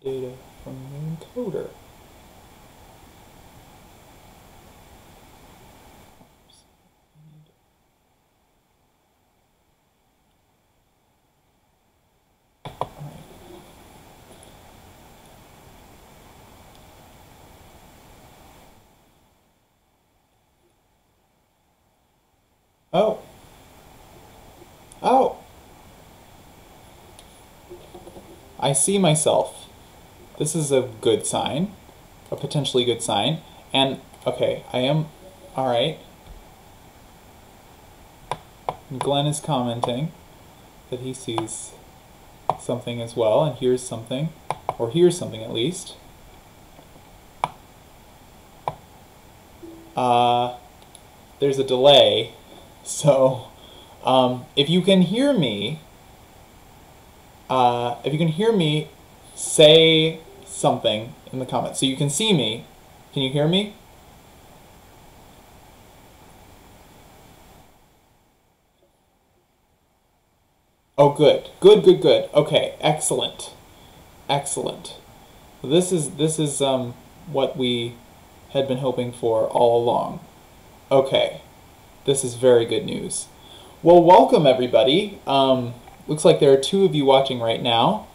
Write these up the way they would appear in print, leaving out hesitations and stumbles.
data from the encoder. Oh. Oh. I see myself. This is a good sign. A potentially good sign. And, okay, I am... Alright. Glenn is commenting that he sees something as well, and hears something. Or hears something, at least. There's a delay. So, if you can hear me, say something in the comments. So you can see me. Can you hear me? Oh, good. Good, good, good. Okay, excellent. Excellent. This is what we had been hoping for all along. Okay. This is very good news. Well, welcome everybody. Looks like there are 2 of you watching right now.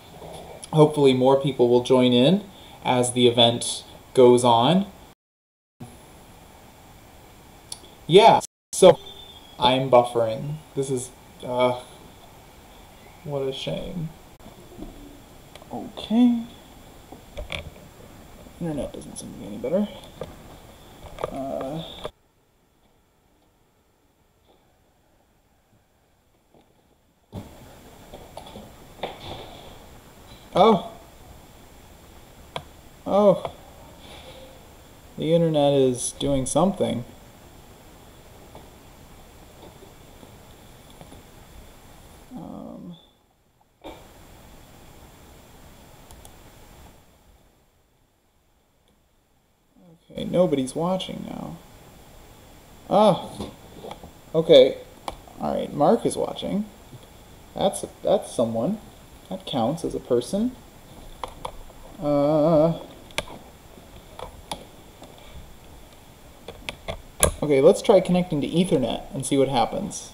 Hopefully more people will join in as the event goes on. Yeah, so I'm buffering. This is, what a shame. Okay. Internet doesn't seem to be any better. Oh. Oh. The internet is doing something. Okay, nobody's watching now. Ah. Okay. Alright, Mark is watching. That's someone. That counts as a person. Okay, let's try connecting to Ethernet and see what happens.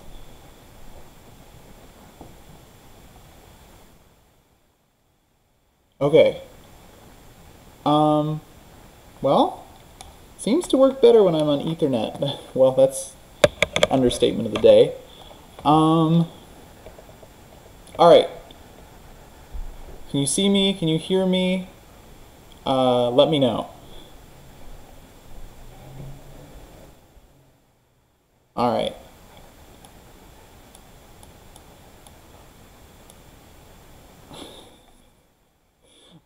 Okay. Well, seems to work better when I'm on Ethernet. Well, that's an understatement of the day. Alright. Can you see me? Can you hear me? Let me know. Alright.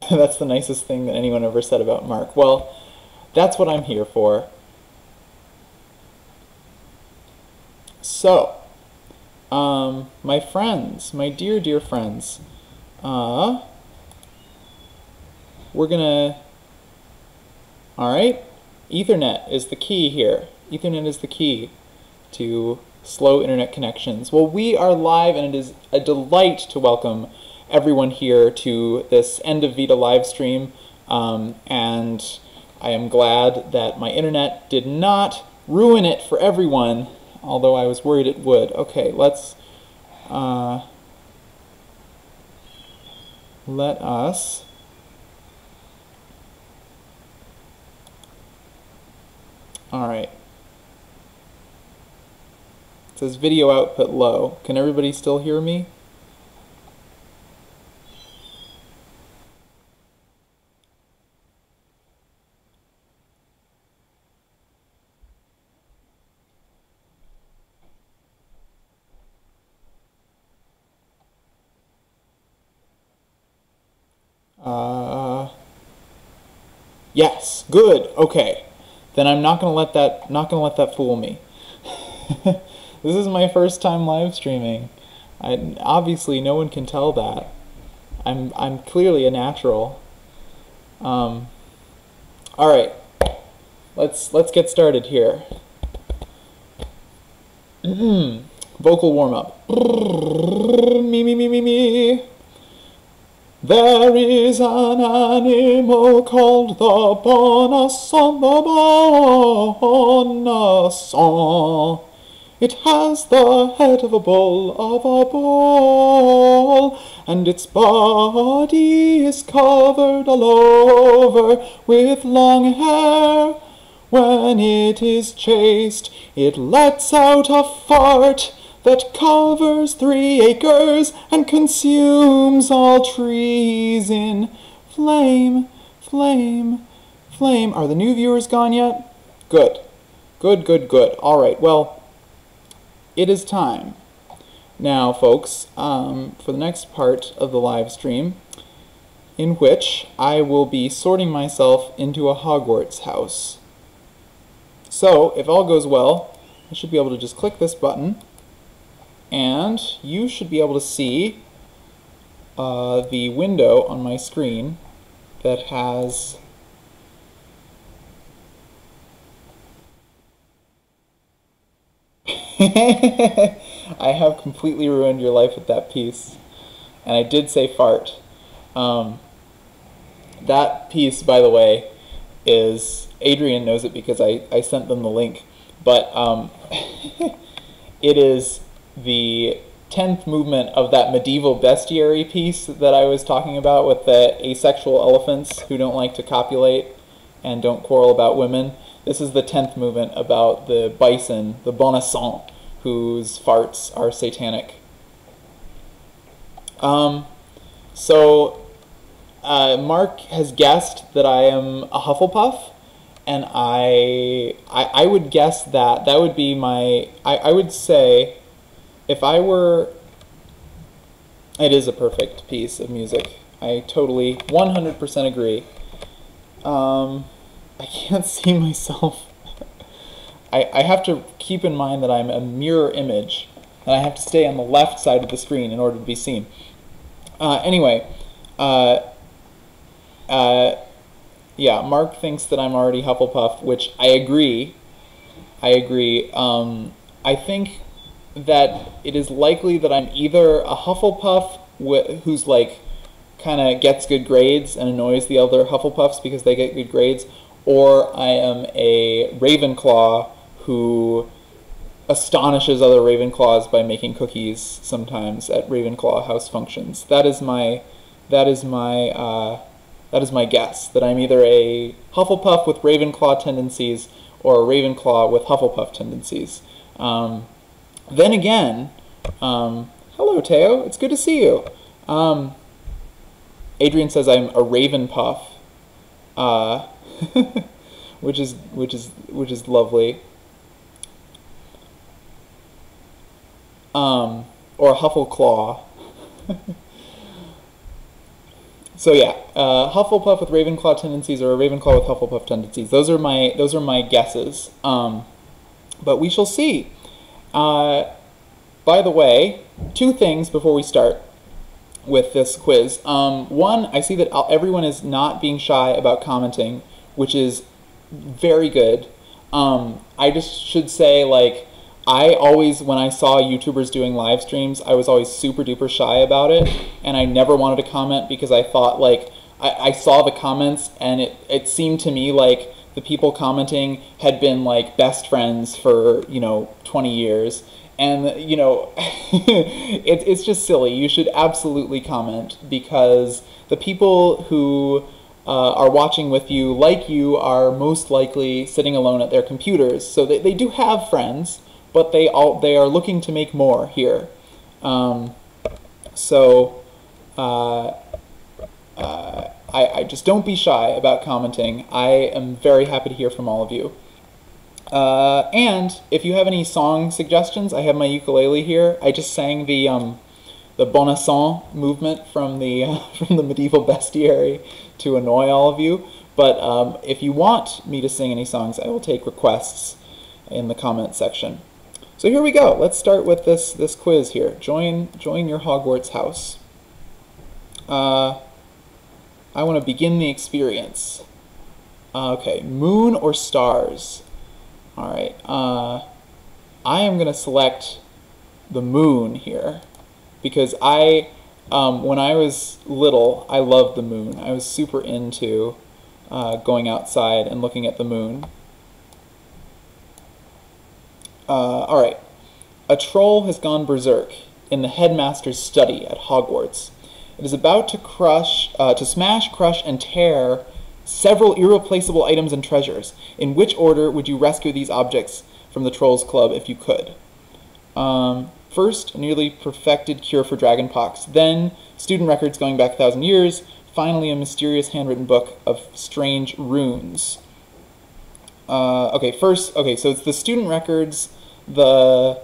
That's the nicest thing that anyone ever said about Mark. Well, that's what I'm here for. So, my friends, my dear, dear friends, we're gonna, alright, Ethernet is the key here. Ethernet is the key to slow internet connections. Well, we are live, and it is a delight to welcome everyone here to this End of Vita live stream, and I am glad that my internet did not ruin it for everyone, although I was worried it would. Okay, let's let us alright. It says video output low. Can everybody still hear me? Yes, good. Okay, then I'm not gonna let that fool me. This is my first time live streaming. Obviously, no one can tell that. I'm clearly a natural. All right, let's get started here. Vocal warm up. Me me me me me. There is an animal called the bonasson, the bonasson. It has the head of a bull, and its body is covered all over with long hair. When it is chased, it lets out a fart that covers 3 acres and consumes all trees in flame, flame, flame. Are the new viewers gone yet? Good. Good, good, good. All right, well, it is time now, folks, for the next part of the live stream, in which I will be sorting myself into a Hogwarts house. So, if all goes well, I should be able to just click this button, and you should be able to see the window on my screen that has I have completely ruined your life with that piece. And I did say fart. That piece, by the way, is... Adrian knows it because I sent them the link. But it is the 10th movement of that medieval bestiary piece that I was talking about with the asexual elephants who don't like to copulate and don't quarrel about women. This is the 10th movement about the bison, the bonasson, whose farts are satanic. Mark has guessed that I am a Hufflepuff, and I would guess that would be my... I would say, if I were... It is a perfect piece of music. I totally, 100% agree. I can't see myself. I have to keep in mind that I'm a mirror image, and I have to stay on the left side of the screen in order to be seen. Anyway, yeah, Mark thinks that I'm already Hufflepuff, which I agree. I think that it is likely that I'm either a Hufflepuff who's like kind of gets good grades and annoys the other Hufflepuffs because they get good grades, or I am a Ravenclaw who astonishes other Ravenclaws by making cookies sometimes at Ravenclaw house functions. That is my guess, that I'm either a Hufflepuff with Ravenclaw tendencies or a Ravenclaw with Hufflepuff tendencies. Then again, hello Teo, it's good to see you. Adrian says I'm a Ravenpuff, which is lovely. Or a Huffleclaw. So yeah, Hufflepuff with Ravenclaw tendencies or a Ravenclaw with Hufflepuff tendencies. Those are my guesses. But we shall see. By the way, 2 things before we start with this quiz. One, I see that everyone is not being shy about commenting, which is very good. I just should say, like, I always, when I saw YouTubers doing live streams, I was always super duper shy about it, and I never wanted to comment because I thought, like, I saw the comments, and it seemed to me like the people commenting had been, like, best friends for, 20 years. And, it's just silly. You should absolutely comment, because the people who are watching with you, like you, are most likely sitting alone at their computers. So they do have friends, but they are looking to make more here. I just don't be shy about commenting. I am very happy to hear from all of you. And if you have any song suggestions, I have my ukulele here. I just sang the bonasson movement from the from the medieval bestiary to annoy all of you. But if you want me to sing any songs, I will take requests in the comment section. So here we go. Let's start with this quiz here. Join your Hogwarts house. I want to begin the experience. Okay, moon or stars? All right. I am going to select the moon here because I When I was little, I loved the moon. I was super into going outside and looking at the moon. All right. A troll has gone berserk in the headmaster's study at Hogwarts. It is about to smash, crush, and tear several irreplaceable items and treasures. In which order would you rescue these objects from the Trolls Club if you could? First, a nearly perfected cure for dragonpox. Then, student records going back 1,000 years. Finally, a mysterious handwritten book of strange runes. Okay, so it's the student records, the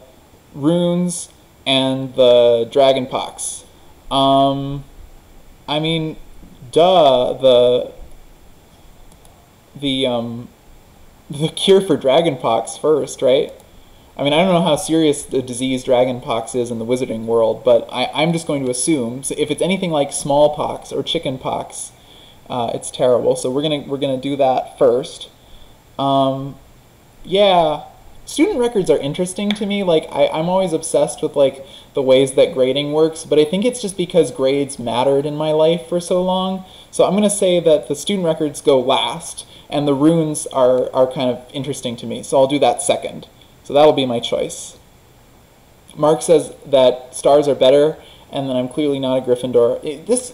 runes, and the dragonpox. I mean, duh, the cure for dragonpox first, right? I mean, I don't know how serious the disease dragonpox is in the wizarding world, but I'm just going to assume, so if it's anything like smallpox or chickenpox, it's terrible. So we're gonna do that first. Yeah, student records are interesting to me. Like, I'm always obsessed with like the ways that grading works, but I think it's just because grades mattered in my life for so long. So I'm gonna say that the student records go last, and the runes are kind of interesting to me. So I'll do that second. So that'll be my choice. Mark says that stars are better, and then I'm clearly not a Gryffindor.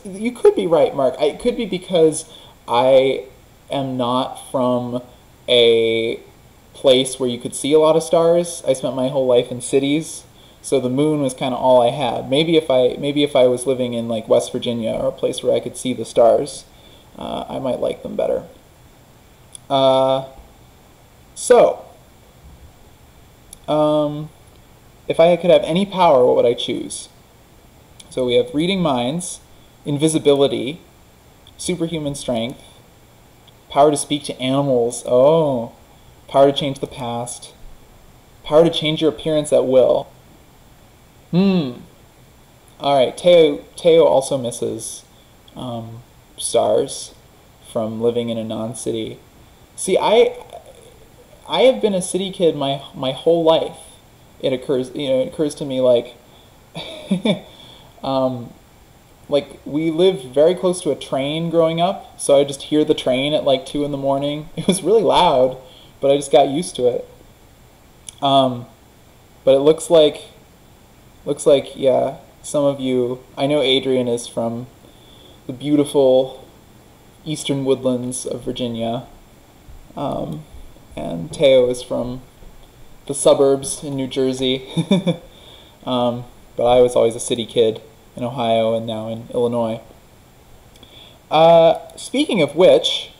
You could be right, Mark. It could be because I am not from a place where you could see a lot of stars. I spent my whole life in cities, so the moon was kind of all I had. Maybe if I was living in like West Virginia or a place where I could see the stars, I might like them better. If I could have any power, what would I choose? So we have reading minds, invisibility, superhuman strength, power to speak to animals, oh, power to change the past, power to change your appearance at will. Alright, Teo also misses stars from living in a non-city. See, I have been a city kid my whole life. It occurs to me like like we lived very close to a train growing up, so I just hear the train at like 2 in the morning. It was really loud, but I just got used to it. But it looks like yeah, some of you, I know Adrian is from the beautiful eastern woodlands of Virginia. And Teo is from the suburbs in New Jersey. But I was always a city kid in Ohio and now in Illinois. Speaking of which,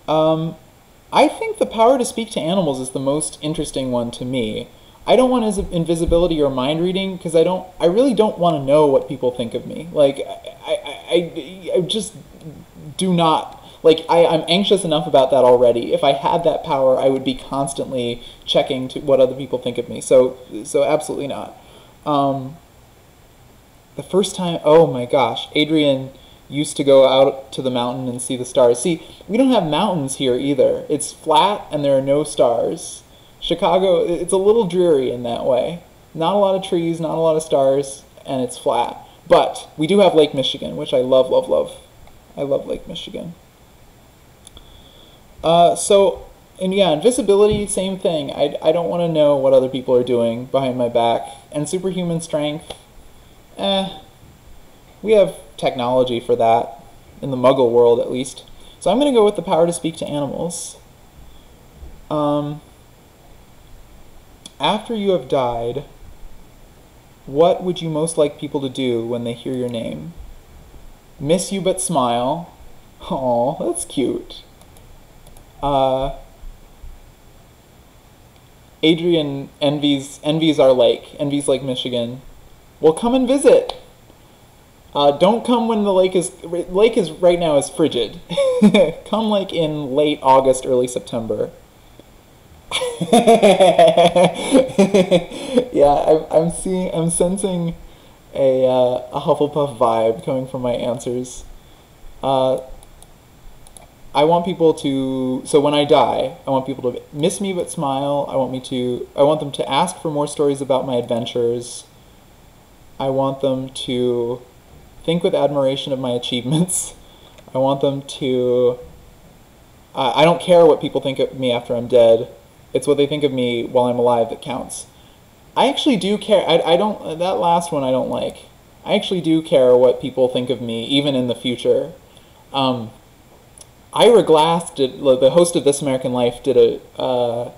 I think the power to speak to animals is the most interesting one to me. I don't want invisibility or mind reading because I really don't want to know what people think of me. Like, I just do not. Like, I'm anxious enough about that already. If I had that power, I would be constantly checking to what other people think of me. So absolutely not. The first time, oh my gosh, Adrian used to go out to the mountain and see the stars. See, we don't have mountains here either. It's flat and there are no stars. Chicago, it's a little dreary in that way. Not a lot of trees, not a lot of stars, and it's flat. But we do have Lake Michigan, which I love, love, love. I love Lake Michigan. And yeah, invisibility, same thing. I don't want to know what other people are doing behind my back. And superhuman strength, we have technology for that, in the Muggle world at least. So I'm going to go with the power to speak to animals. After you have died, what would you most like people to do when they hear your name? Miss you but smile. Aw, that's cute. Adrian envies our lake, envies Lake Michigan. Well, come and visit. Don't come when the lake is right now is frigid. Come like in late August, early September. Yeah, I'm sensing a Hufflepuff vibe coming from my answers. I want people to, so when I die, I want people to miss me but smile. I want them to ask for more stories about my adventures. I want them to think with admiration of my achievements. I want them to... I don't care what people think of me after I'm dead. It's what they think of me while I'm alive that counts. I actually do care. I don't... That last one I don't like. I actually do care what people think of me, even in the future. Ira Glass, the host of This American Life, did a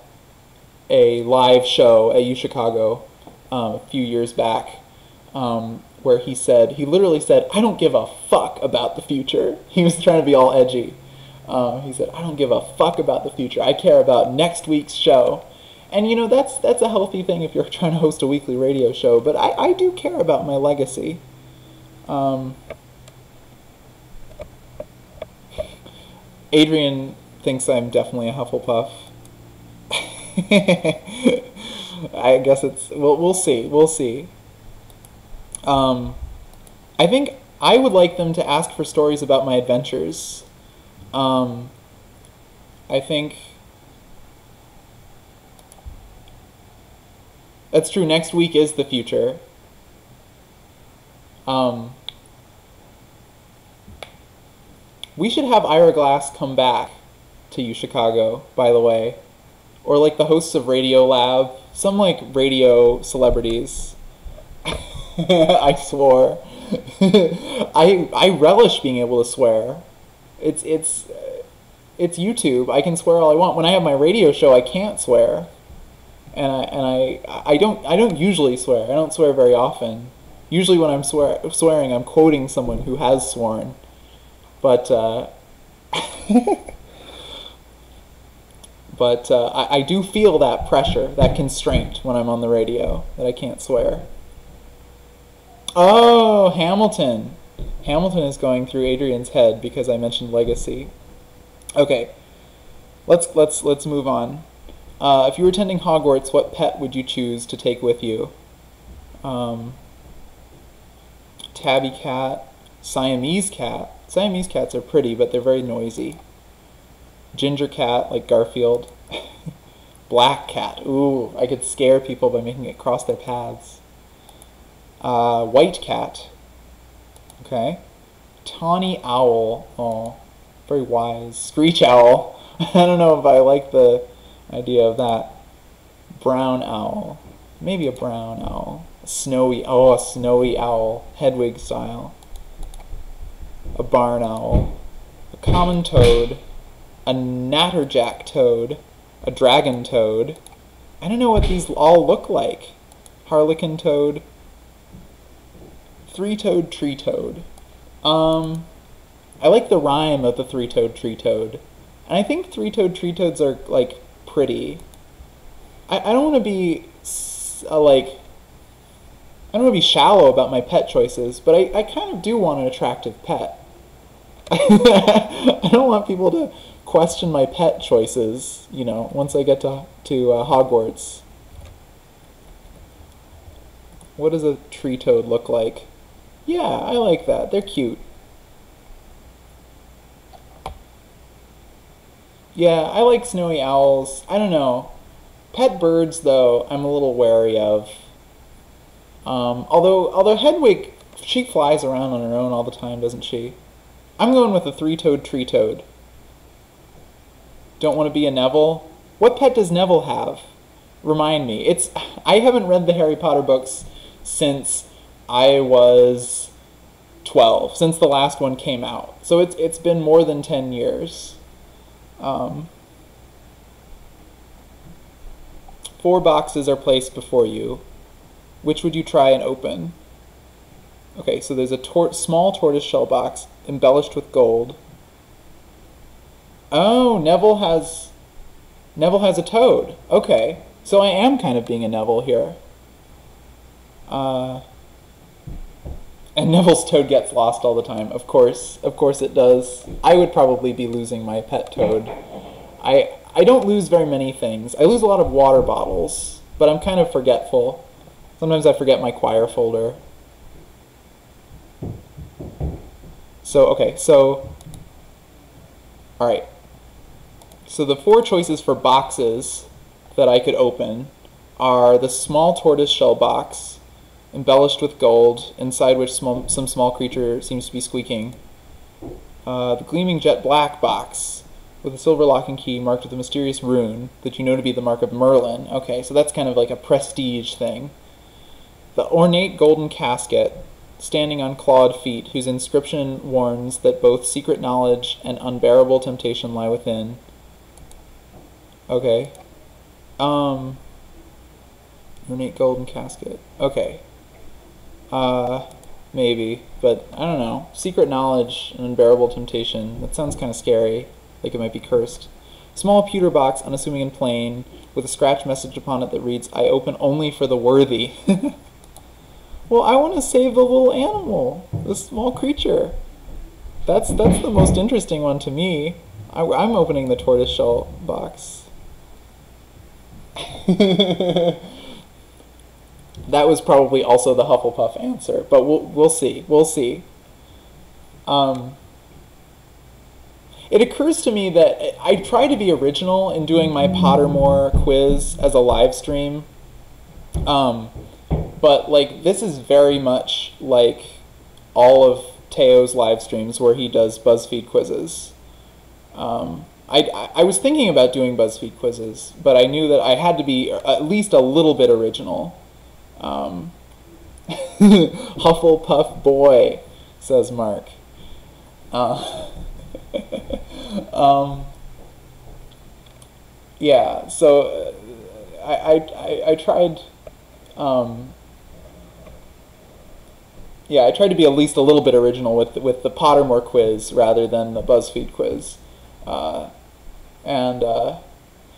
live show at UChicago a few years back, where he literally said, "I don't give a fuck about the future." He was trying to be all edgy. He said, "I don't give a fuck about the future. I care about next week's show." And you know, that's a healthy thing if you're trying to host a weekly radio show, but I do care about my legacy. Adrian thinks I'm definitely a Hufflepuff. I guess it's... We'll see. We'll see. I think I would like them to ask for stories about my adventures. I think... That's true. Next week is the future. We should have Ira Glass come back to UChicago, by the way. Or like the hosts of Radio Lab. Some like radio celebrities. I swore. I relish being able to swear. It's YouTube. I can swear all I want. When I have my radio show, I can't swear. And I don't usually swear. I don't swear very often. Usually when I'm swearing, I'm quoting someone who has sworn. But I do feel that pressure, that constraint when I'm on the radio, that I can't swear. Oh, Hamilton. Hamilton is going through Adrian's head because I mentioned legacy. Okay, let's move on. If you were attending Hogwarts, what pet would you choose to take with you? Tabby cat, Siamese cat. Siamese cats are pretty, but they're very noisy. Ginger cat, like Garfield. Black cat. Ooh, I could scare people by making it cross their paths. White cat. Okay. Tawny owl. Oh, very wise. Screech owl. I don't know if I like the idea of that. Brown owl. Maybe a brown owl. A snowy owl. Hedwig style. A barn owl. A common toad. A natterjack toad. A dragon toad. I don't know what these all look like. Harlequin toad. Three-toed tree toad. I like the rhyme of the three-toed tree toad. And I think three-toed tree toads are, like, pretty. I don't want to be, I don't want to be shallow about my pet choices, but I kind of do want an attractive pet. I don't want people to question my pet choices, you know, once I get to Hogwarts. What does a tree toad look like? Yeah, I like that. They're cute. Yeah, I like snowy owls. I don't know. Pet birds, though, I'm a little wary of. Although Hedwig, she flies around on her own all the time, doesn't she? I'm going with a three-toed tree toad. Don't want to be a Neville? What pet does Neville have? Remind me. I haven't read the Harry Potter books since I was 12, since the last one came out. So it's been more than 10 years. 4 boxes are placed before you. Which would you try and open? Okay, so there's a small tortoiseshell box embellished with gold. Oh, Neville has a toad. Okay, so I am kind of being a Neville here. And Neville's toad gets lost all the time. Of course it does. I would probably be losing my pet toad. I don't lose very many things. I lose a lot of water bottles, but I'm kind of forgetful. Sometimes I forget my choir folder. Alright. So the 4 choices for boxes that I could open are the small tortoiseshell box, embellished with gold, inside which some small creature seems to be squeaking. The gleaming jet black box with a silver lock and key marked with a mysterious rune that you know to be the mark of Merlin. Okay, so that's kind of like a prestige thing. The ornate golden casket, standing on clawed feet, whose inscription warns that both secret knowledge and unbearable temptation lie within. Okay. Ornate golden casket. Okay. Maybe, but I don't know. Secret knowledge and unbearable temptation. That sounds kind of scary, like it might be cursed. Small pewter box, unassuming and plain, with a scratch message upon it that reads, "I open only for the worthy." Well, I want to save the little animal, the small creature. That's the most interesting one to me. I'm opening the tortoiseshell box. That was probably also the Hufflepuff answer, but we'll see. We'll see. It occurs to me that I try to be original in doing my Pottermore quiz as a live stream. But like this is very much like all of Teo's live streams where he does BuzzFeed quizzes. I was thinking about doing BuzzFeed quizzes, but I knew that I had to be at least a little bit original. Hufflepuff boy, says Mark. Yeah, so I tried. Yeah, I tried to be at least a little bit original with the Pottermore quiz rather than the BuzzFeed quiz.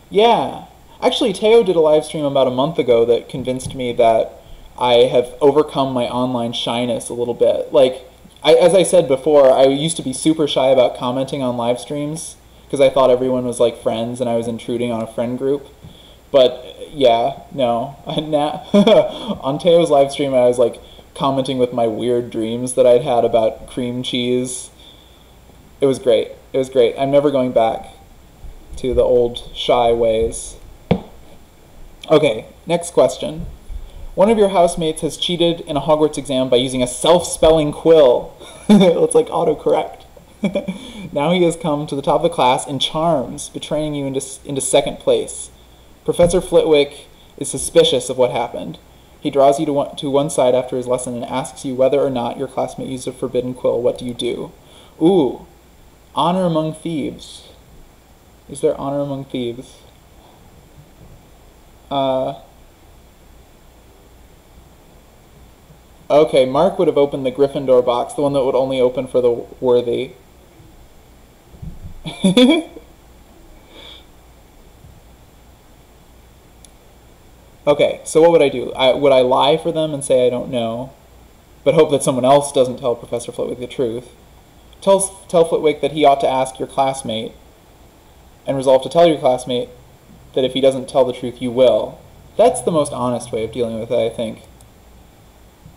Yeah. Actually, Teo did a live stream about a month ago that convinced me that I have overcome my online shyness a little bit. Like, as I said before, I used to be super shy about commenting on live streams because I thought everyone was like friends and I was intruding on a friend group. But yeah, no. On Teo's live stream, I was like commenting with my weird dreams that I'd had about cream cheese. It was great. It was great. I'm never going back to the old shy ways. Okay, next question. One of your housemates has cheated in a Hogwarts exam by using a self-spelling quill. It's like autocorrect. Now he has come to the top of the class in charms, betraying you into second place. Professor Flitwick is suspicious of what happened. He draws you to one side after his lesson and asks you whether or not your classmate used a forbidden quill. What do you do? Ooh, honor among thieves. Is there honor among thieves? Okay, Mark would have opened the Gryffindor box, the one that would only open for the worthy. Okay, so what would I do? Would I lie for them and say I don't know, but hope that someone else doesn't tell Professor Flitwick the truth? Tell Flitwick that he ought to ask your classmate, and resolve to tell your classmate that if he doesn't tell the truth, you will. That's the most honest way of dealing with it, I think.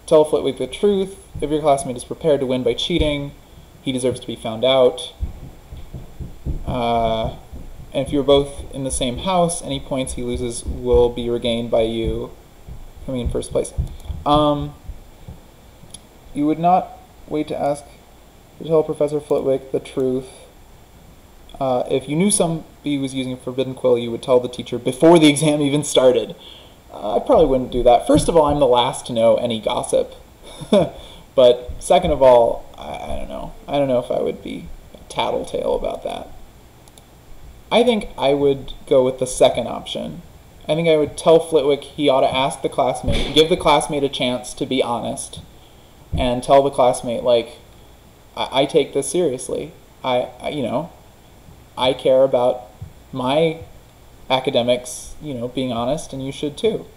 Tell Flitwick the truth. If your classmate is prepared to win by cheating, he deserves to be found out. And if you're both in the same house, any points he loses will be regained by you coming in first place. You would not wait to ask to tell Professor Flitwick the truth. If you knew somebody was using a forbidden quill, you would tell the teacher before the exam even started. I probably wouldn't do that. First of all, I'm the last to know any gossip. But second of all, I don't know. I don't know if I would be a tattletale about that. I think I would go with the second option. I think I would tell Flitwick he ought to ask the classmate, give the classmate a chance to be honest, and tell the classmate, like, I take this seriously. I care about my academics, being honest, and you should too.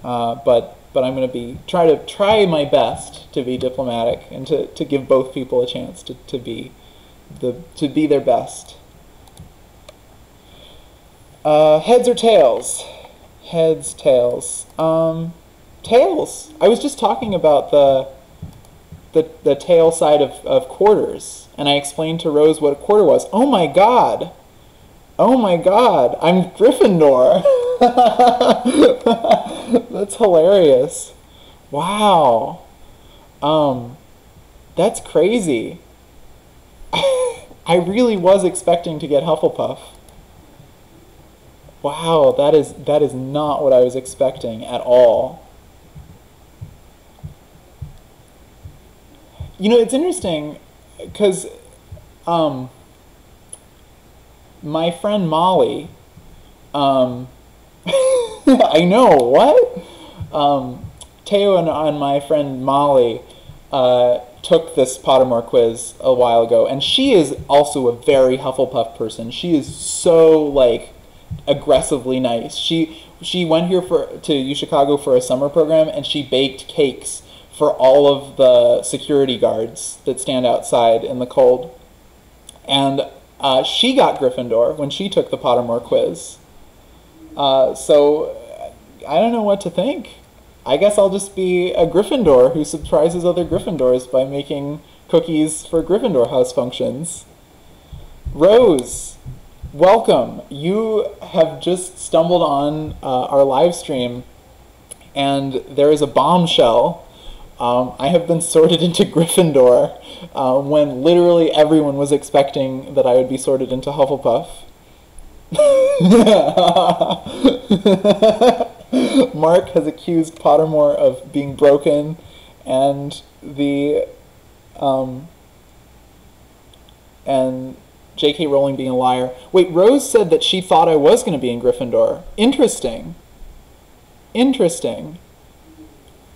But I'm going to try my best to be diplomatic and to give both people a chance to be their best. Heads or tails? Heads, tails. Tails. I was just talking about the tail side of quarters, and I explained to Rose what a quarter was. Oh my god! Oh my god! I'm Gryffindor! That's hilarious. Wow. Um, that's crazy. I really was expecting to get Hufflepuff. Wow, that is not what I was expecting at all. You know, it's interesting because um, my friend Molly, um, I know what Teo and my friend Molly took this Pottermore quiz a while ago, and she is also a very Hufflepuff person. She is so like aggressively nice. She went here to U Chicago for a summer program, and she baked cakes for all of the security guards that stand outside in the cold. And she got Gryffindor when she took the Pottermore quiz. So I don't know what to think. I guess I'll just be a Gryffindor who surprises other Gryffindors by making cookies for Gryffindor house functions. Rose, welcome. You have just stumbled on our live stream, and there is a bombshell. I have been sorted into Gryffindor when literally everyone was expecting that I would be sorted into Hufflepuff. Mark has accused Pottermore of being broken, and and J.K. Rowling being a liar. Wait, Rose said that she thought I was going to be in Gryffindor. Interesting. Interesting.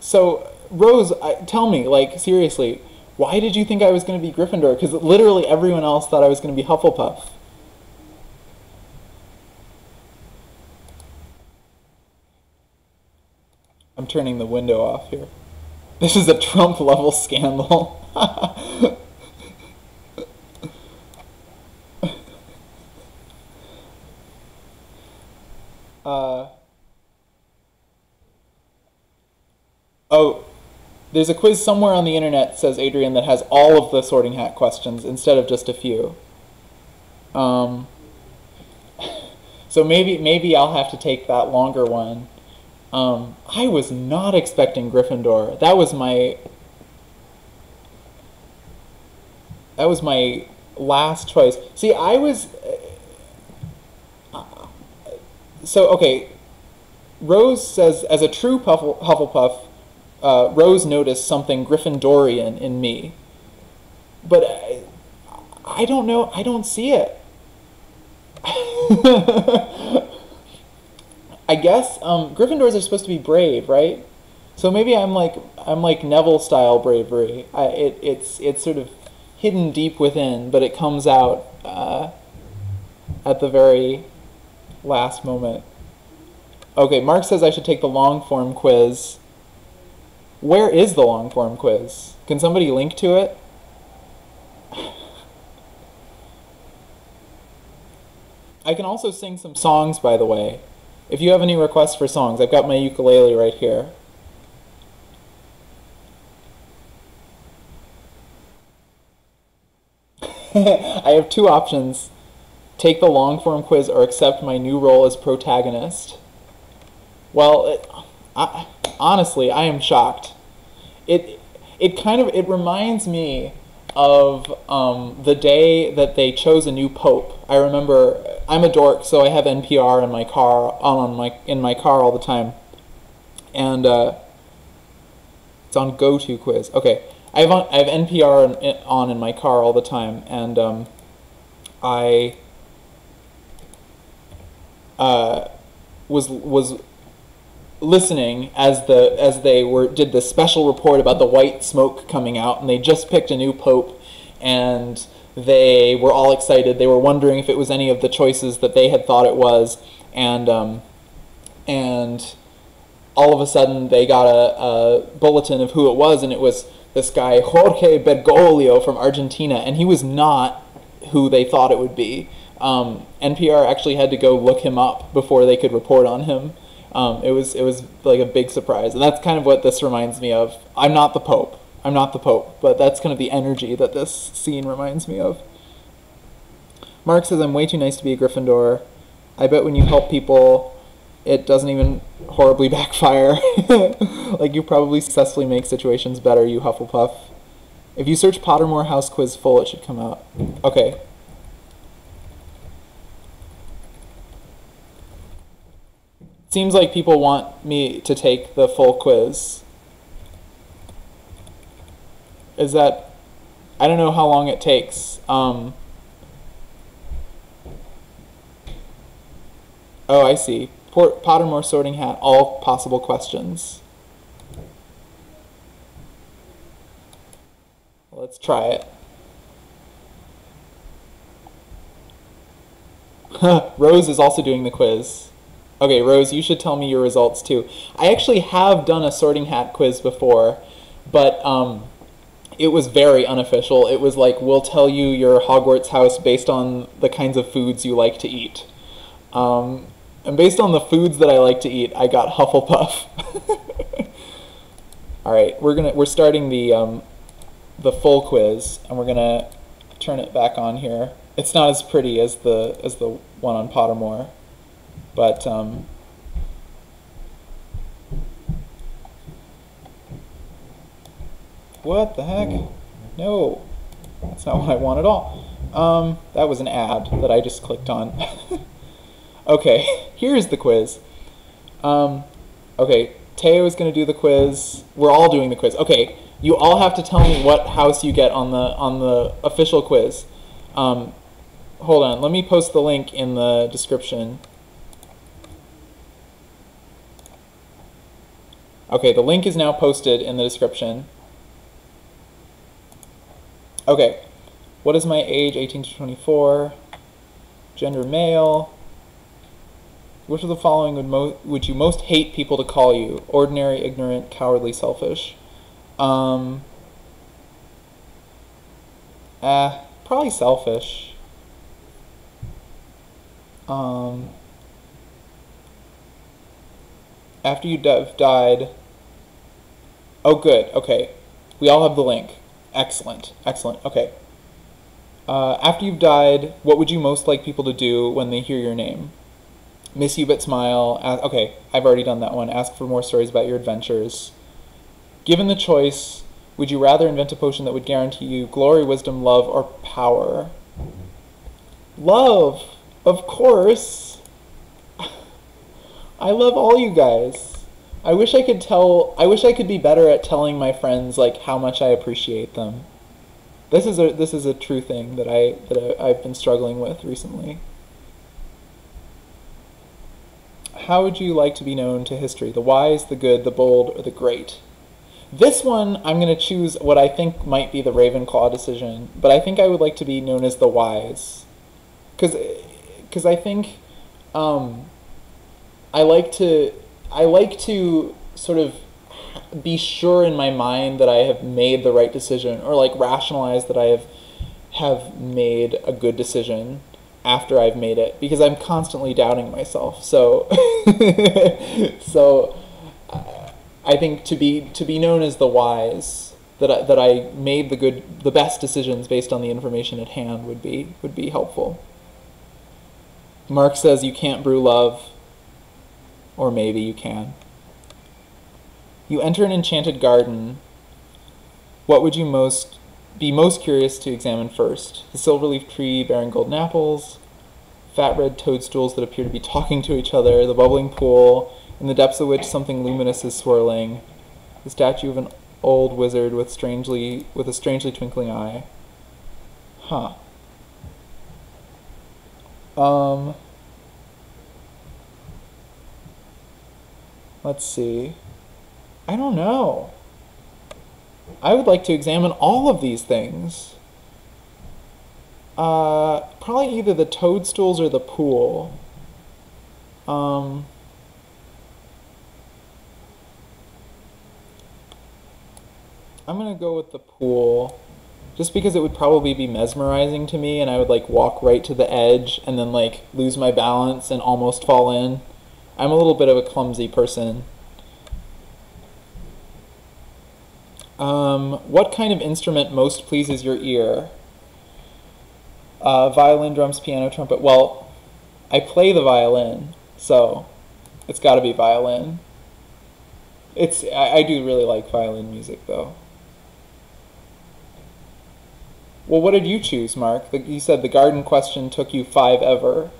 So, Rose, tell me, like, seriously, why did you think I was going to be Gryffindor? Because literally everyone else thought I was going to be Hufflepuff. I'm turning the window off here. This is a Trump-level scandal. Oh, there's a quiz somewhere on the internet, says Adrian, that has all of the Sorting Hat questions instead of just a few. So maybe I'll have to take that longer one. I was not expecting Gryffindor. That was my last choice. See, I was so okay. Rose says, as a true Hufflepuff, Rose noticed something Gryffindorian in me, but I don't know. I don't see it. I guess Gryffindors are supposed to be brave, right? So maybe I'm like Neville style bravery. It's sort of hidden deep within, but it comes out at the very last moment. Okay, Mark says I should take the long form quiz. Where is the long form quiz? Can somebody link to it? I can also sing some songs, by the way. If you have any requests for songs, I've got my ukulele right here. I have two options. Take the long form quiz or accept my new role as protagonist. Well, honestly, I am shocked. It reminds me of the day that they chose a new pope. I remember, I'm a dork, so I have NPR in my car in my car all the time, and it's on go-to quiz. Okay, I have NPR on in my car all the time, and I was listening as they did this special report about the white smoke coming out, and they just picked a new pope, and they were all excited. They were wondering if it was any of the choices that they had thought it was, and all of a sudden they got a bulletin of who it was, and it was this guy Jorge Bergoglio from Argentina, and he was not who they thought it would be. NPR actually had to go look him up before they could report on him. It was like a big surprise, and that's kind of what this reminds me of. I'm not the Pope, but that's kind of the energy that this scene reminds me of. Mark says, I'm way too nice to be a Gryffindor. I bet when you help people, it doesn't even horribly backfire. Like, you probably successfully make situations better, you Hufflepuff. If you search Pottermore House Quiz full, it should come out. Okay. Seems like people want me to take the full quiz. Is that... I don't know how long it takes. Oh, I see. Pottermore Sorting Hat, all possible questions. Let's try it. Rose is also doing the quiz. Okay, Rose, you should tell me your results too. I actually have done a Sorting Hat quiz before, but it was very unofficial. It was like, we'll tell you your Hogwarts house based on the kinds of foods you like to eat. And based on the foods that I like to eat, I got Hufflepuff. All right, we're starting the full quiz, and we're gonna turn it back on here. It's not as pretty as the one on Pottermore, but what the heck? No, that's not what I want at all. That was an ad that I just clicked on. Okay, here's the quiz. Okay, Teo is going to do the quiz. We're all doing the quiz. Okay, you all have to tell me what house you get on the official quiz. Hold on, let me post the link in the description. Okay, the link is now posted in the description. Okay, what is my age? 18 to 24. Gender male. Which of the following would you most hate people to call you? Ordinary, ignorant, cowardly, selfish. Probably selfish. After you have died... Oh, good. Okay. We all have the link. Excellent. Excellent. Okay. After you've died, what would you most like people to do when they hear your name? Miss you but smile. Okay, I've already done that one. Ask for more stories about your adventures. Given the choice, would you rather invent a potion that would guarantee you glory, wisdom, love, or power? Love! Of course! I love all you guys. I wish I could be better at telling my friends like how much I appreciate them. This is a true thing that I've been struggling with recently. How would you like to be known to history? The wise, the good, the bold, or the great? This one, I'm going to choose what I think might be the Ravenclaw decision, but I think I would like to be known as the wise. Because I think I like to sort of be sure in my mind that I have made the right decision, or like rationalize that I have made a good decision after I've made it, because I'm constantly doubting myself. So so I think to be known as the wise, that I made the best decisions based on the information at hand would be helpful. Mark says you can't brew love, or maybe you can. You enter an enchanted garden. What would you be most curious to examine first? The silverleaf tree bearing golden apples, fat red toadstools that appear to be talking to each other, the bubbling pool, in the depths of which something luminous is swirling, the statue of an old wizard with a strangely twinkling eye. Huh. Let's see. I don't know. I would like to examine all of these things. Probably either the toadstools or the pool. I'm gonna go with the pool, just because it would probably be mesmerizing to me, and I would like walk right to the edge and then like lose my balance and almost fall in. I'm a little bit of a clumsy person. What kind of instrument most pleases your ear? Violin, drums, piano, trumpet. Well, I play the violin, so It's got to be violin. I do really like violin music though. Well, what did you choose, Mark? You said the garden question took you 5 ever.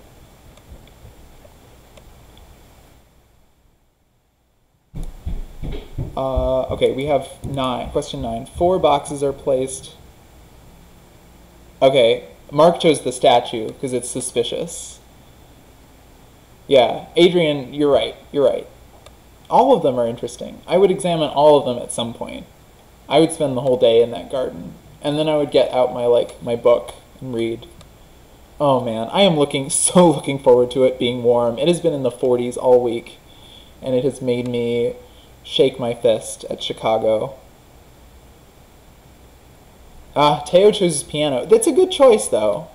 Okay, we have 9. Question 9. 4 boxes are placed. Okay, Mark chose the statue because it's suspicious. Yeah, Adrian, you're right. You're right. All of them are interesting. I would examine all of them at some point. I would spend the whole day in that garden, and then I would get out my book and read. Oh man, I am so looking forward to it being warm. It has been in the 40s all week, and it has made me shake my fist at Chicago. Teo chooses piano. That's a good choice though.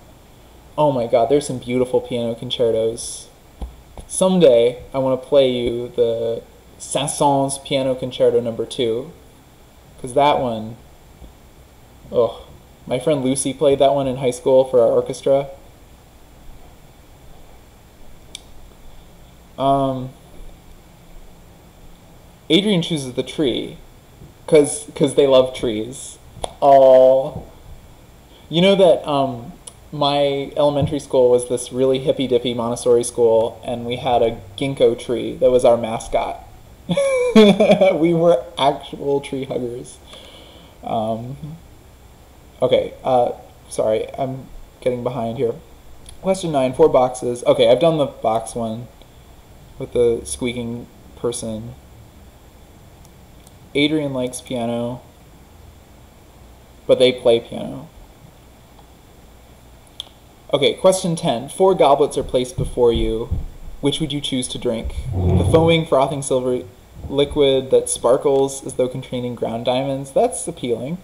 Oh my god, there's some beautiful piano concertos. Someday I want to play you the Saint-Saëns Piano Concerto No. 2, because that one, oh, my friend Lucy played that one in high school for our orchestra. Adrian chooses the tree, because they love trees. Oh, you know that my elementary school was this really hippy-dippy Montessori school, and we had a ginkgo tree that was our mascot. We were actual tree huggers. Okay, sorry, I'm getting behind here. Question 9, 4 boxes. Okay, I've done the box one with the squeaking person. Adrian likes piano, but they play piano. Okay, question 10. 4 goblets are placed before you. Which would you choose to drink? The foaming, frothing silver liquid that sparkles as though containing ground diamonds. That's appealing.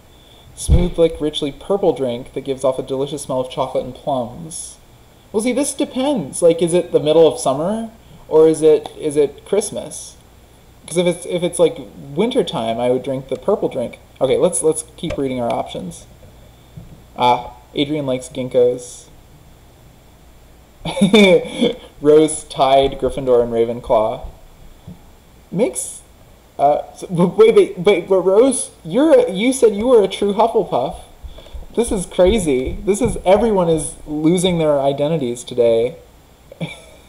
Smooth, like, richly purple drink that gives off a delicious smell of chocolate and plums. Well, see, this depends. Like, is it the middle of summer, or is it Christmas? Because if it's like winter time, I would drink the purple drink. Okay, let's keep reading our options. Adrian likes ginkgos. Rose tied Gryffindor and Ravenclaw. Makes wait, but Rose, you said you were a true Hufflepuff. This is crazy. Everyone is losing their identities today.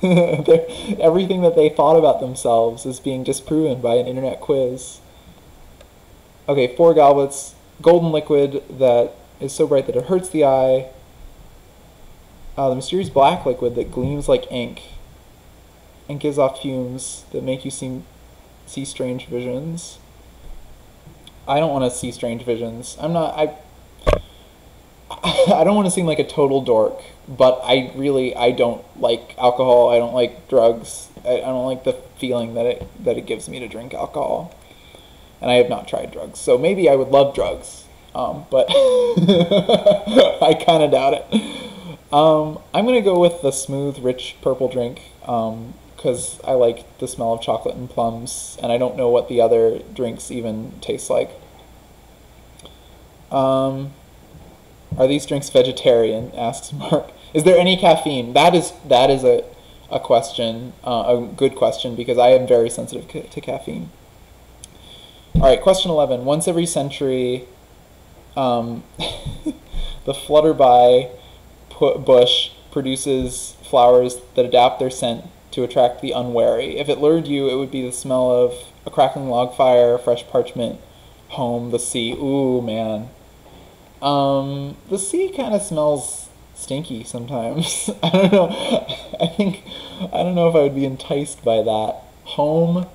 Everything that they thought about themselves is being disproven by an internet quiz. Okay, 4 goblets, golden liquid that is so bright that it hurts the eye. The mysterious black liquid that gleams like ink and gives off fumes that make you see strange visions. I don't want to see strange visions. I don't want to seem like a total dork, but I don't like alcohol. I don't like drugs. I don't like the feeling that it gives me to drink alcohol. And I have not tried drugs. So maybe I would love drugs, but I kind of doubt it. I'm going to go with the smooth, rich purple drink because I like the smell of chocolate and plums, and I don't know what the other drinks even taste like. Are these drinks vegetarian? Asks Mark. Is there any caffeine? That is a question, a good question, because I am very sensitive to caffeine. All right, question 11. Once every century, the flutterby bush produces flowers that adapt their scent to attract the unwary. If it lured you, it would be the smell of a crackling log fire, fresh parchment, home, the sea. Ooh, man. The sea kind of smells stinky sometimes. I don't know. I don't know if I would be enticed by that. Home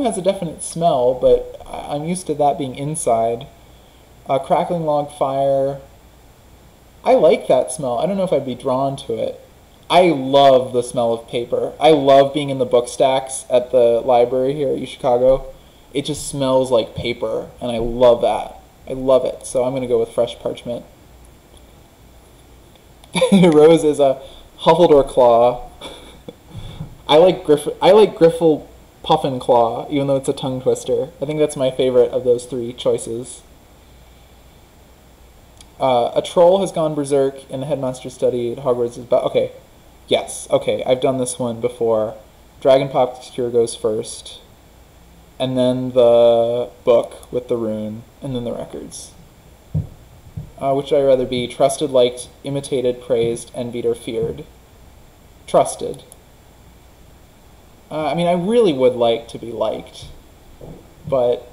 has a definite smell, but I'm used to that being inside. Crackling log fire, I like that smell. I don't know if I'd be drawn to it. I love the smell of paper. I love being in the book stacks at the library here at UChicago. It just smells like paper, and I love that. I love it. So I'm going to go with fresh parchment. Rose is a Huffledore claw. I like Griffle Puffin claw, even though it's a tongue twister. I think that's my favorite of those 3 choices. A troll has gone berserk in the headmaster's study at Hogwarts. Okay. Yes, okay, I've done this one before. Dragon Pop Cure goes first, and then the book with the rune, and then the records. Which would I rather be? Trusted, liked, imitated, praised, envied, or feared? Trusted. I mean, I really would like to be liked, but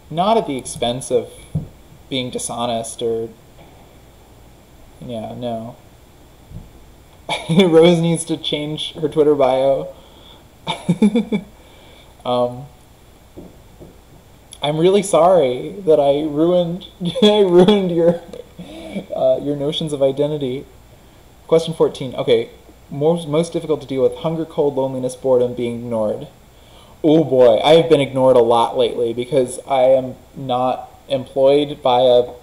not at the expense of being dishonest or... Yeah, no. Rose needs to change her Twitter bio. I'm really sorry that I ruined your notions of identity. Question 14. Okay, most difficult to deal with: hunger, cold, loneliness, boredom, being ignored. Oh boy, I have been ignored a lot lately because I am not employed by a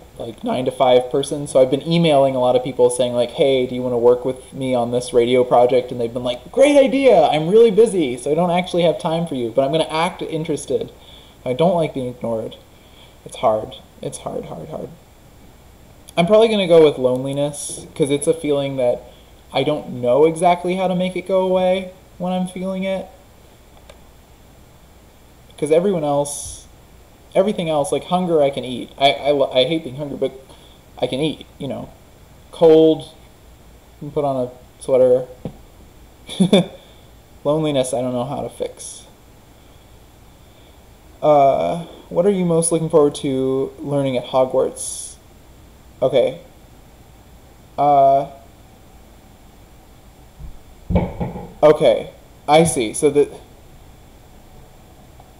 9 to 5 person, so I've been emailing a lot of people saying like, hey, do you want to work with me on this radio project? And they've been like, great idea, I'm really busy, so I don't actually have time for you, but I'm going to act interested. I don't like being ignored. It's hard. It's hard. I'm probably going to go with loneliness because it's a feeling that I don't know exactly how to make it go away when I'm feeling it. Because everything else, like hunger, I can eat. I hate being hungry, but I can eat, you know. Cold, you can put on a sweater. Loneliness, I don't know how to fix. What are you most looking forward to learning at Hogwarts? Okay. Okay, I see.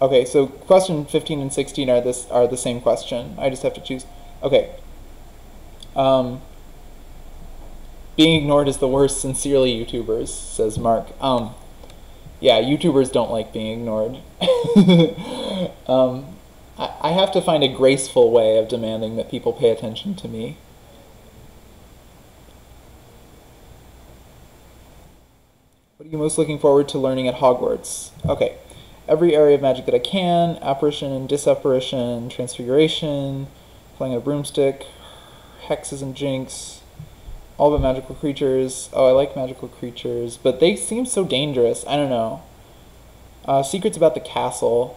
Okay, so question 15 and 16 are the same question. I just have to choose. Okay. Being ignored is the worst. Sincerely, YouTubers, says Mark. Yeah, YouTubers don't like being ignored. I have to find a graceful way of demanding that people pay attention to me. What are you most looking forward to learning at Hogwarts? Okay. Every area of magic that I can: apparition and disapparition, transfiguration, flying a broomstick, hexes and jinx, all but magical creatures. Oh, I like magical creatures, but they seem so dangerous. I don't know. Secrets about the castle.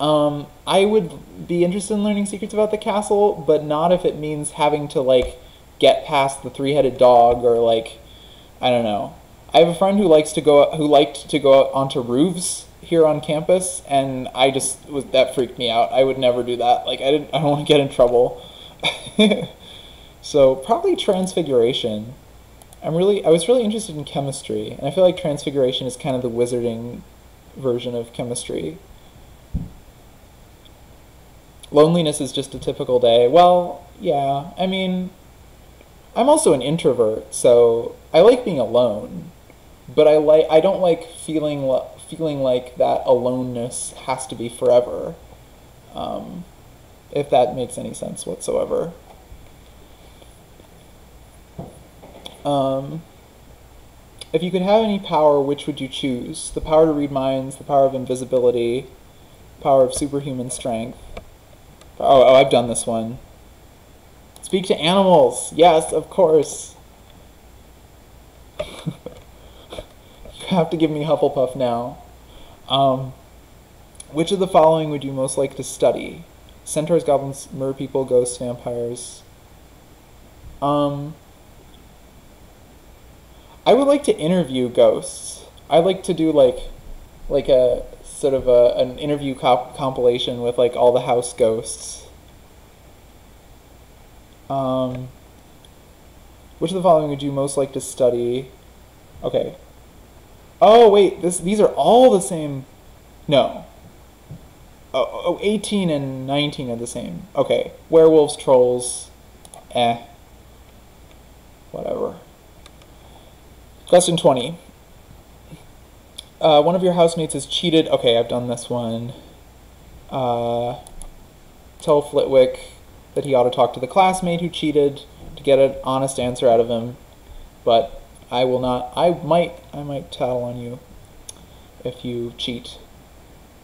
I would be interested in learning secrets about the castle, but not if it means having to get past the three-headed dog or I don't know. I have a friend who liked to go out onto roofs here on campus, and that freaked me out. I would never do that. I don't want to get in trouble. So probably transfiguration. I was really interested in chemistry, and I feel like transfiguration is kind of the wizarding version of chemistry. Loneliness is just a typical day. Well, yeah, I mean, I'm also an introvert, so I like being alone, but I don't like feeling like that aloneness has to be forever, if that makes any sense whatsoever. If you could have any power, which would you choose? The power to read minds, the power of invisibility, power of superhuman strength. Oh, I've done this one. Speak to animals. Yes, of course. You have to give me Hufflepuff now. Which of the following would you most like to study? Centaurs, goblins, merpeople, ghosts, vampires. I would like to interview ghosts. I'd like to do a sort of an interview compilation with all the house ghosts. Which of the following would you most like to study? Okay. Oh wait, these are all the same. No. 18 and 19 are the same. Okay. Werewolves, trolls, whatever. Question 20. One of your housemates has cheated. Okay, I've done this one. Tell Flitwick that he ought to talk to the classmate who cheated to get an honest answer out of him. But I will not. I might tattle on you if you cheat.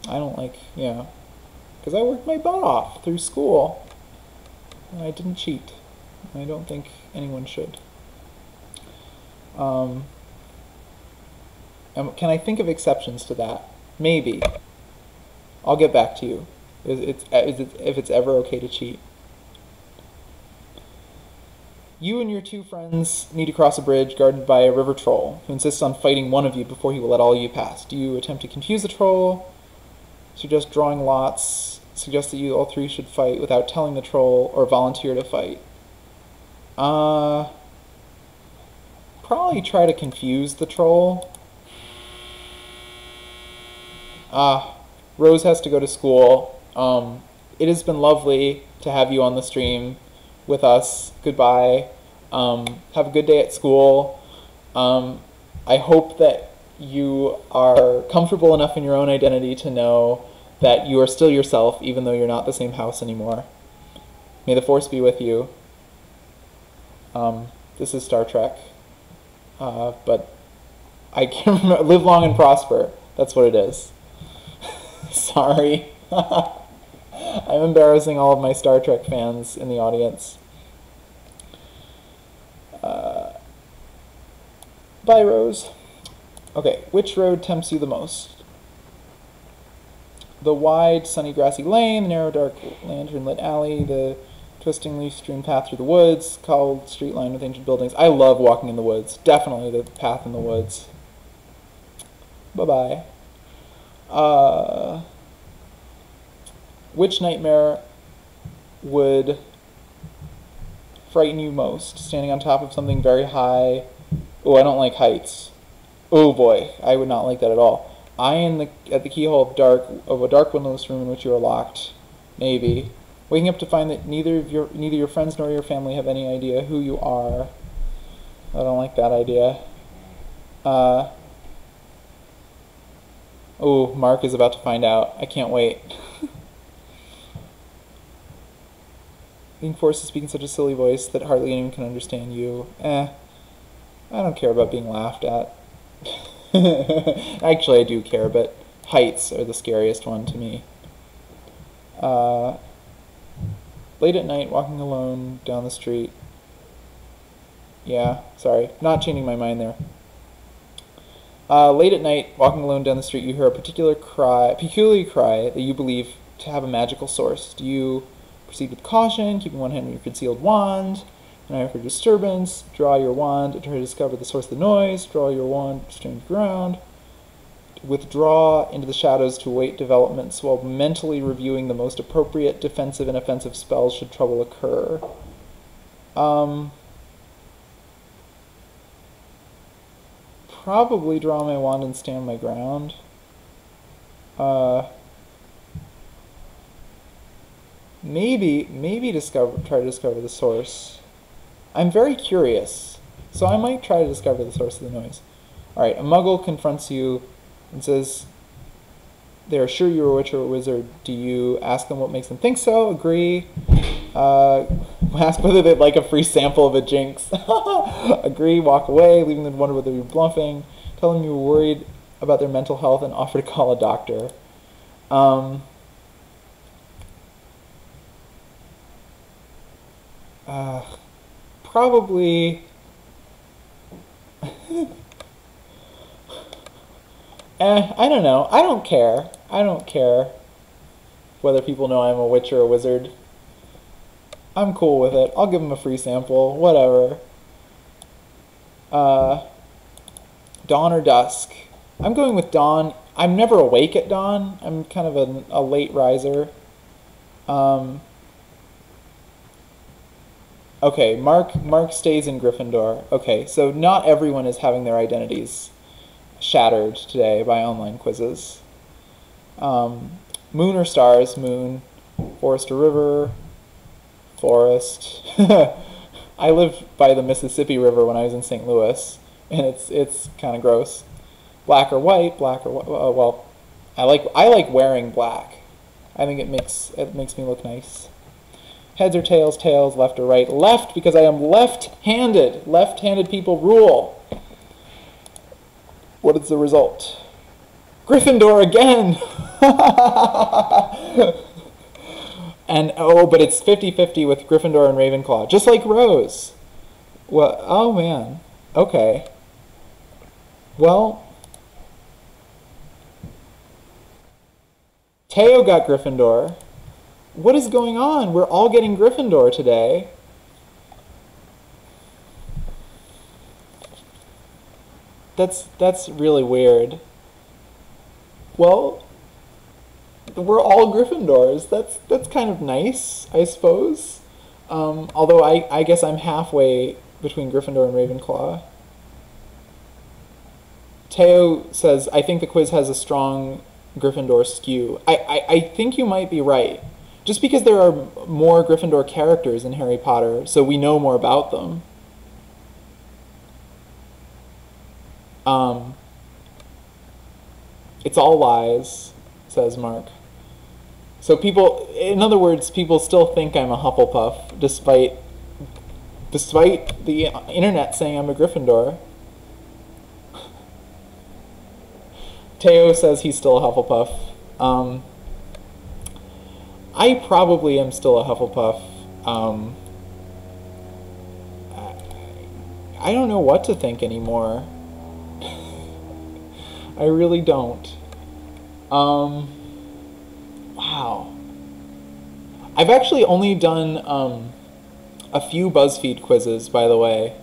I don't because I worked my butt off through school and I didn't cheat. I don't think anyone should. Can I think of exceptions to that? Maybe. I'll get back to you. If it's ever okay to cheat. You and your two friends need to cross a bridge guarded by a river troll who insists on fighting one of you before he will let all of you pass. Do you attempt to confuse the troll? Suggest drawing lots? Suggest that you all three should fight without telling the troll, or volunteer to fight? Probably try to confuse the troll. Rose has to go to school. It has been lovely to have you on the stream with us. Goodbye. Have a good day at school. I hope that you are comfortable enough in your own identity to know that you are still yourself, even though you're not the same house anymore. May the Force be with you. This is Star Trek. But I can't remember. Live long and prosper. That's what it is. Sorry. I'm embarrassing all of my Star Trek fans in the audience. Bye, Rose. Okay, which road tempts you the most? The wide, sunny, grassy lane, the narrow, dark, lantern-lit alley, the twisting, leaf-strewn path through the woods, cobbled street lined with ancient buildings. I love walking in the woods. Definitely the path in the woods. Bye-bye. Which nightmare would frighten you most? Standing on top of something very high. Oh, I don't like heights. Oh boy, I would not like that at all. Eye at the keyhole of a dark windowless room in which you are locked. Maybe. Waking up to find that neither your friends nor your family have any idea who you are. I don't like that idea. Oh, Mark is about to find out. I can't wait. Being forced to speak in such a silly voice that hardly anyone can understand you. I don't care about being laughed at. Actually, I do care, but heights are the scariest one to me. Late at night, walking alone down the street. Yeah, sorry. Not changing my mind there. Late at night, walking alone down the street, you hear a peculiar cry that you believe to have a magical source. Do you proceed with caution, keeping one hand on your concealed wand? An eye for disturbance. Draw your wand and try to discover the source of the noise. Draw your wand, strange ground. Withdraw into the shadows to await developments while mentally reviewing the most appropriate defensive and offensive spells should trouble occur. Probably draw my wand and stand my ground. Maybe try to discover the source. I'm very curious, so I might try to discover the source of the noise. Alright, a muggle confronts you and says they are sure you're a witch or a wizard. Do you ask them what makes them think so? Agree. Ask whether they'd like a free sample of a jinx. Agree, walk away, leaving them to wonder whether you're bluffing. Tell them you were worried about their mental health and offer to call a doctor. Probably... I don't know. I don't care. I don't care whether people know I'm a witch or a wizard. I'm cool with it. I'll give them a free sample. Whatever. Dawn or dusk? I'm going with dawn. I'm never awake at dawn. I'm kind of a late riser. Okay, Mark stays in Gryffindor. Okay, so not everyone is having their identities shattered today by online quizzes. Moon or stars? Moon. Forest or river? Forest. I lived by the Mississippi River when I was in St. Louis, and it's kind of gross. Black or white? Black or white? Well, I like wearing black. I think it makes me look nice. Heads or tails? Tails. Left or right? Left, because I am left-handed. Left-handed people rule. What is the result? Gryffindor again! And, but it's 50-50 with Gryffindor and Ravenclaw. Just like Rose. Well, oh man. Okay. Well, Teo got Gryffindor. What is going on? We're all getting Gryffindor today. That's really weird. Well, we're all Gryffindors. That's kind of nice, I suppose. Although I guess I'm halfway between Gryffindor and Ravenclaw. Teo says, I think the quiz has a strong Gryffindor skew. I think you might be right. Just because there are more Gryffindor characters in Harry Potter, so we know more about them. It's all lies, says Mark. So people, in other words, people still think I'm a Hufflepuff, despite the internet saying I'm a Gryffindor. Teo says he's still a Hufflepuff. I probably am still a Hufflepuff. I don't know what to think anymore. I really don't. Wow. I've actually only done a few BuzzFeed quizzes, by the way.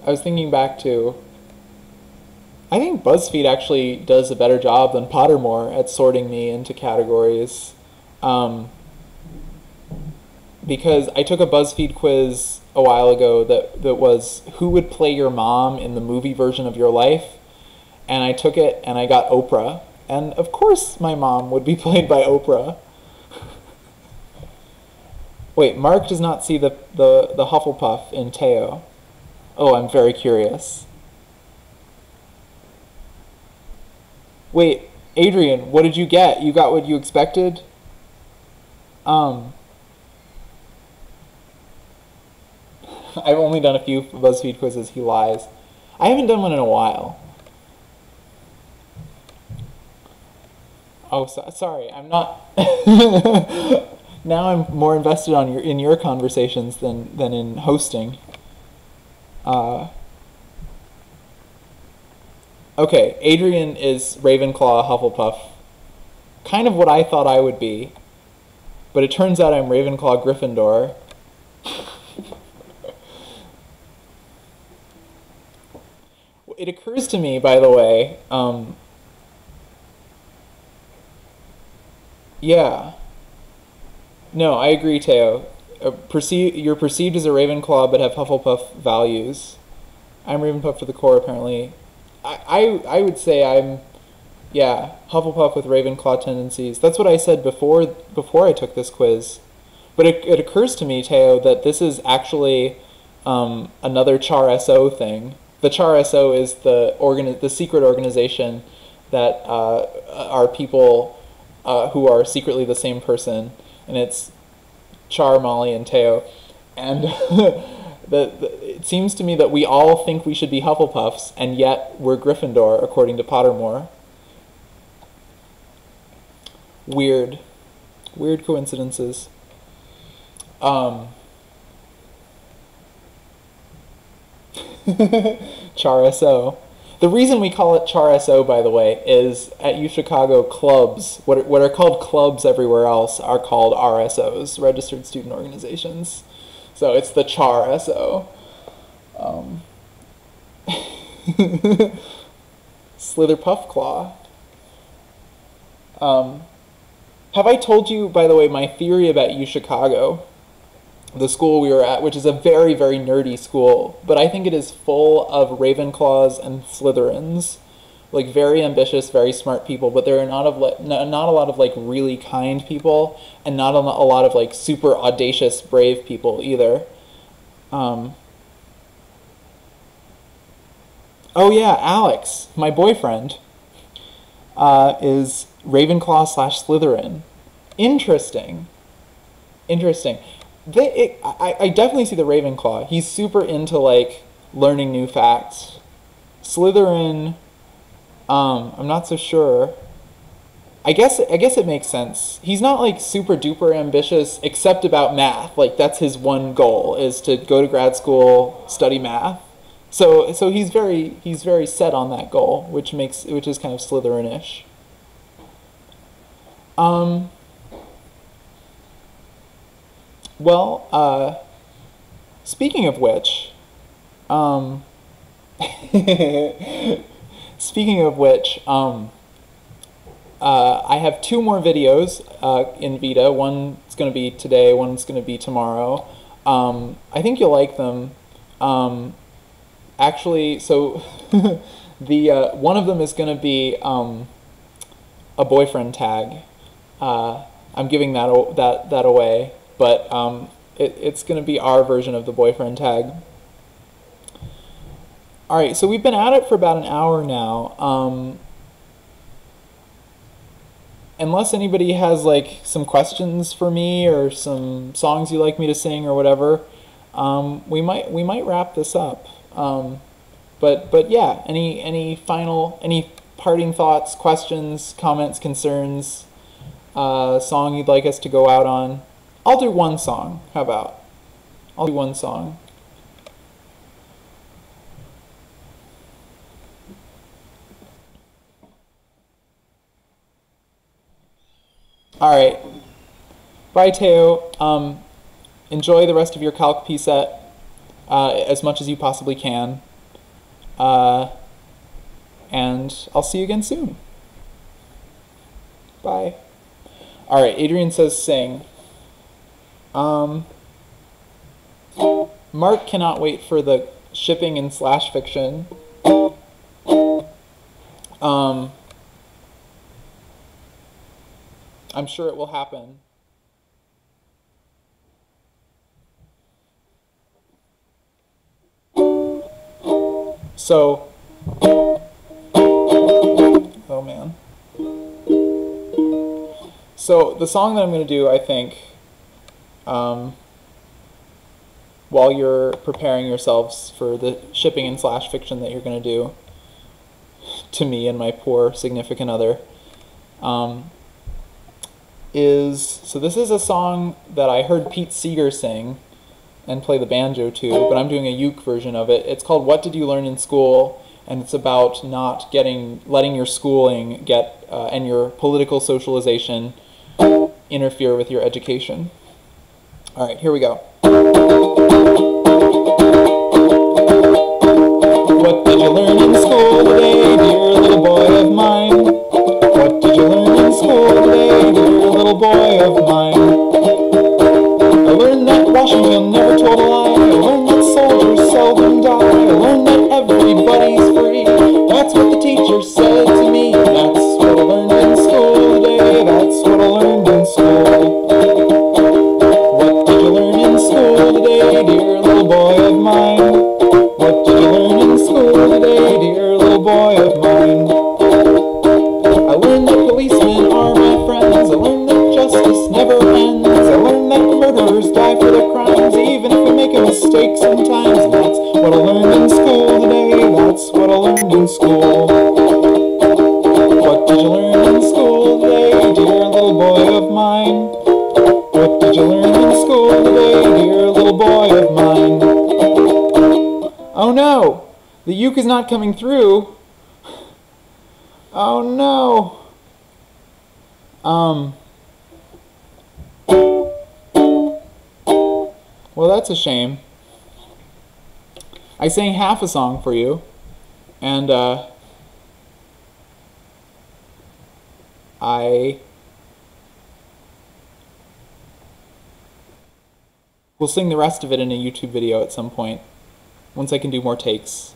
I was thinking back to... I think BuzzFeed actually does a better job than Pottermore at sorting me into categories. Because I took a BuzzFeed quiz a while ago that was, who would play your mom in the movie version of your life? And I took it and I got Oprah. And of course my mom would be played by Oprah. Wait, Mark does not see the Hufflepuff in Teo. Oh, I'm very curious. Wait, Adrian, what did you get? You got what you expected? I've only done a few BuzzFeed quizzes, he lies. I haven't done one in a while. Oh, sorry, I'm not... Now I'm more invested in your conversations than in hosting. Okay, Adrian is Ravenclaw, Hufflepuff. Kind of what I thought I would be. But it turns out I'm Ravenclaw, Gryffindor. It occurs to me, by the way, yeah. No, I agree, Teo. You're perceived as a Ravenclaw, but have Hufflepuff values. I'm Ravenclaw for the core, apparently. I would say I'm, yeah, Hufflepuff with Ravenclaw tendencies. That's what I said before I took this quiz. But it occurs to me, Teo, that this is actually another Char SO thing. The Char SO is the secret organization that are people who are secretly the same person. And it's Char, Molly, and Teo. And it seems to me that we all think we should be Hufflepuffs, and yet we're Gryffindor, according to Pottermore. Weird. Weird coincidences. Char SO. The reason we call it Char SO, by the way, is at UChicago clubs, what are called clubs everywhere else are called RSOs, Registered Student Organizations. So it's the Char SO. Slither Puffclaw. Have I told you, by the way, my theory about UChicago? The school we were at, which is a very, very nerdy school, but I think it is full of Ravenclaws and Slytherins, like very ambitious, very smart people, but there are not a lot of like really kind people, and not a lot of like super audacious, brave people either. Oh yeah, Alex, my boyfriend, is Ravenclaw / Slytherin. Interesting. Interesting. I definitely see the Ravenclaw. He's super into like learning new facts. Slytherin, I'm not so sure. I guess it makes sense. He's not like super duper ambitious except about math. Like that's his one goal is to go to grad school, study math. So he's very set on that goal, which is kind of Slytherin-ish. Well, speaking of which, um, speaking of which, I have two more videos in Vita. One's going to be today, one's going to be tomorrow. I think you'll like them. Actually, so the one of them is going to be a boyfriend tag. I'm giving that away, but it's going to be our version of the boyfriend tag. All right, so we've been at it for about an hour now. Unless anybody has like some questions for me or some songs you'd like me to sing or whatever, we might wrap this up. But yeah, any parting thoughts, questions, comments, concerns, song you'd like us to go out on? I'll do one song. How about? I'll do one song. All right. Bye, Teo. Enjoy the rest of your calc P set as much as you possibly can. And I'll see you again soon. Bye. All right, Adrian says sing. Mark cannot wait for the shipping and slash fiction. I'm sure it will happen. So, oh man. So the song that I'm going to do, I think, while you're preparing yourselves for the shipping and slash fiction that you're going to do to me and my poor significant other, so this is a song that I heard Pete Seeger sing and play the banjo to, but I'm doing a uke version of it. It's called What Did You Learn in School? And it's about not letting your schooling and your political socialization interfere with your education. All right, here we go. What did you learn in school today, dear little boy of mine? What did you learn in school today, dear little boy of mine? I learned that Washington never told a lie. I learned that soldiers seldom die. I learned that everybody's free. That's what the teacher said to me. That's what I learned in school today. That's what I learned in school. What did you learn in school today, dear little boy of mine? What did you learn in school today, dear little boy of mine? I learned that policemen are my friends. I learned that justice never ends. I learned that murderers die for their crimes, even if we make a mistake sometimes. And that's what I learned in school today. That's what I learned in school. What did you learn in school today, dear little boy of mine? What did you learn in school today, dear little boy of mine? Oh no! The uke is not coming through. Oh no! Well, that's a shame. I sang half a song for you, and we'll sing the rest of it in a YouTube video at some point, once I can do more takes.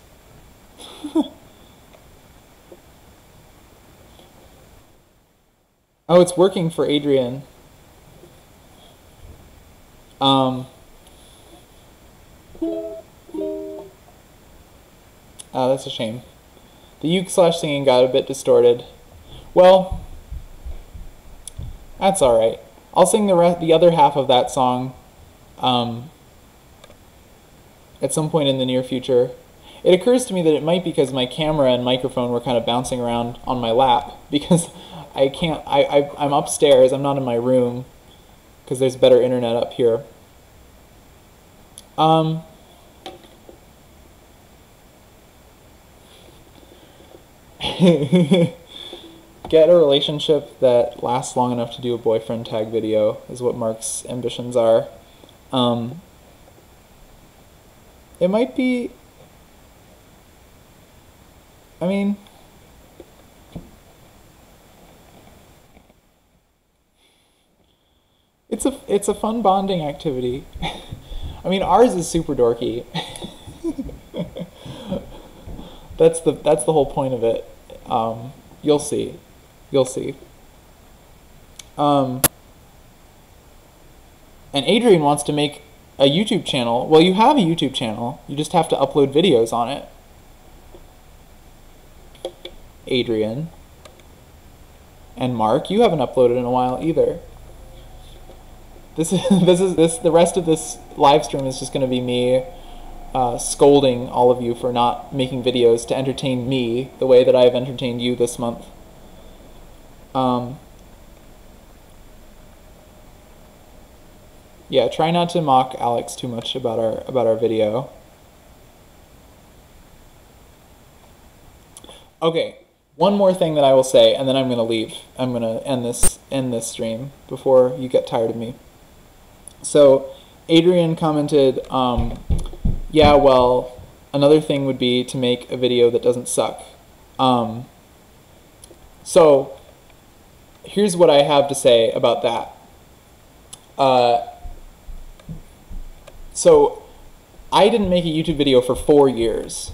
Oh, it's working for Adrian. Oh, that's a shame. The uke slash singing got a bit distorted. Well, that's alright. I'll sing the other half of that song at some point in the near future. It occurs to me that it might be because my camera and microphone were kind of bouncing around on my lap, because I'm upstairs, I'm not in my room, because there's better internet up here. Get a relationship that lasts long enough to do a boyfriend tag video is what Mark's ambitions are. Um, it might be, I mean, it's a fun bonding activity. I mean, ours is super dorky. That's the whole point of it. You'll see. You'll see. And Adrian wants to make a YouTube channel. Well, you have a YouTube channel. You just have to upload videos on it. Adrian. And Mark, you haven't uploaded in a while either. The rest of this live stream is just going to be me scolding all of you for not making videos to entertain me the way that I have entertained you this month. Yeah, try not to mock Alex too much about our video. Okay, one more thing that I will say, and then I'm gonna leave. I'm gonna end this stream before you get tired of me. So, Adrian commented, yeah, well, another thing would be to make a video that doesn't suck. So, here's what I have to say about that. So, I didn't make a YouTube video for 4 years.